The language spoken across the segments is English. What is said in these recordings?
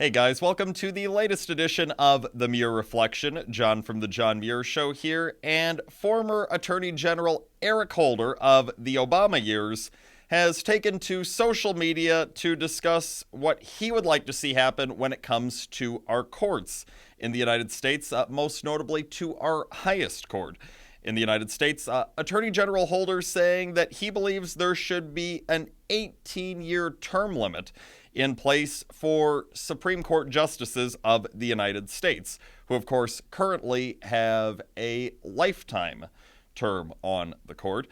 Hey guys, welcome to the latest edition of the Muir Reflection. John from the John Muir Show here, and former Attorney General Eric Holder of the Obama years has taken to social media to discuss what he would like to see happen when it comes to our courts in the United States, most notably to our highest court in the United States. Attorney General Holder saying that he believes there should be an 18-year term limit in place for Supreme Court justices of the United States, who of course currently have a lifetime term on the court.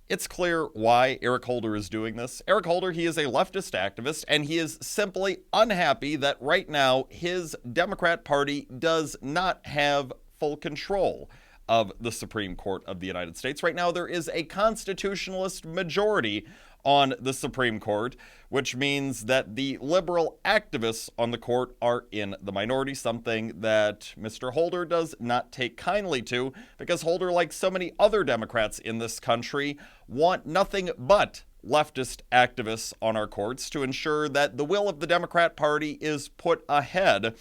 It's clear why Eric Holder is doing this. Eric Holder, he is a leftist activist, and he is simply unhappy that right now his Democrat Party does not have full control of the Supreme Court of the United States. Right now, there is a constitutionalist majority on the Supreme Court, which means that the liberal activists on the court are in the minority, something that Mr. Holder does not take kindly to, because Holder, like so many other Democrats in this country, want nothing but leftist activists on our courts to ensure that the will of the Democrat Party is put ahead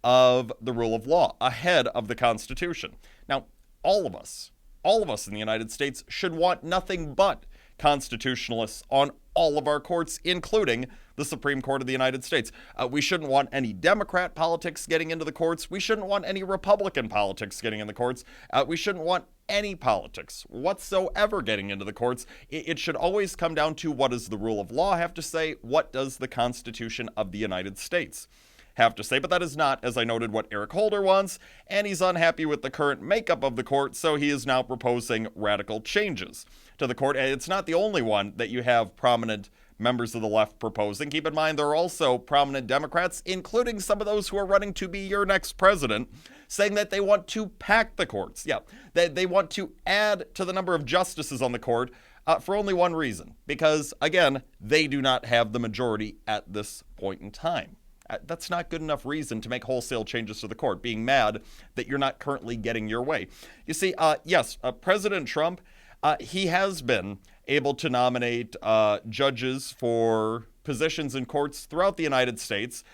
of the rule of law, ahead of the Constitution. Now, all of us in the United States should want nothing but constitutionalists on all of our courts, including the Supreme Court of the United States. We shouldn't want any Democrat politics getting into the courts. We shouldn't want any Republican politics getting in the courts. We shouldn't want any politics whatsoever getting into the courts. It should always come down to, what does the rule of law have to say? What does the Constitution of the United States have to say? But that is not, as I noted, what Eric Holder wants, and he's unhappy with the current makeup of the court, so he is now proposing radical changes to the court. And it's not the only one that you have prominent members of the left proposing. Keep in mind, there are also prominent Democrats, including some of those who are running to be your next president, saying that they want to pack the courts. Yeah, they want to add to the number of justices on the court for only one reason, because, again, they do not have the majority at this point in time. That's not good enough reason to make wholesale changes to the court, being mad that you're not currently getting your way. You see, yes, President Trump, he has been able to nominate judges for positions in courts throughout the United States.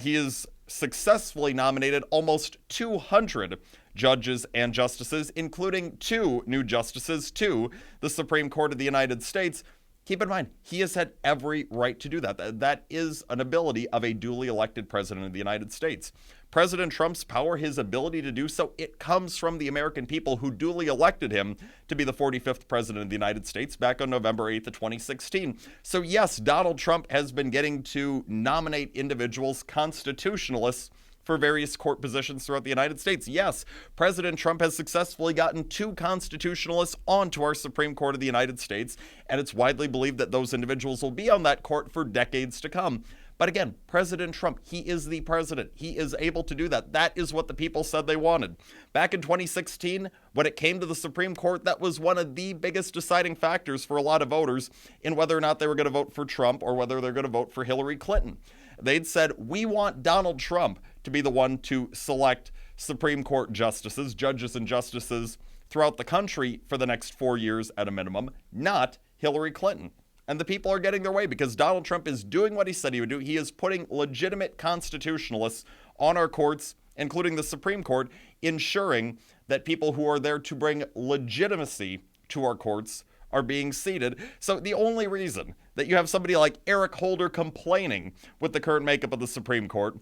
He has successfully nominated almost 200 judges and justices, including 2 new justices to the Supreme Court of the United States. Keep in mind, he has had every right to do that. That is an ability of a duly elected president of the United States. President Trump's power, his ability to do so, it comes from the American people who duly elected him to be the 45th president of the United States back on November 8th of 2016. So yes, Donald Trump has been getting to nominate individuals, constitutionalists, for various court positions throughout the United States. Yes, President Trump has successfully gotten 2 constitutionalists onto our Supreme Court of the United States, and it's widely believed that those individuals will be on that court for decades to come. But again, President Trump, he is the president. He is able to do that. That is what the people said they wanted. Back in 2016, when it came to the Supreme Court, that was one of the biggest deciding factors for a lot of voters in whether or not they were going to vote for Trump or whether they're going to vote for Hillary Clinton. They'd said, we want Donald Trump to be the one to select Supreme Court justices, judges and justices throughout the country for the next 4 years at a minimum, not Hillary Clinton. And the people are getting their way because Donald Trump is doing what he said he would do. He is putting legitimate constitutionalists on our courts, including the Supreme Court, ensuring that people who are there to bring legitimacy to our courts are being seated. So the only reason that you have somebody like Eric Holder complaining with the current makeup of the Supreme Court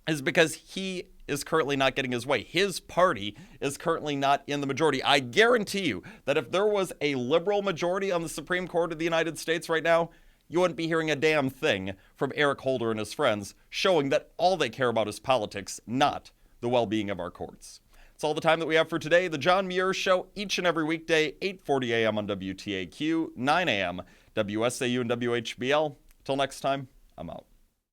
is because he is currently not getting his way. His party is currently not in the majority. I guarantee you that if there was a liberal majority on the Supreme Court of the United States right now, you wouldn't be hearing a damn thing from Eric Holder and his friends, showing that all they care about is politics, not the well-being of our courts. That's all the time that we have for today. The John Muir Show, each and every weekday, 8:40 a.m. on WTAQ, 9 a.m. WSAU and WHBL. Till next time, I'm out.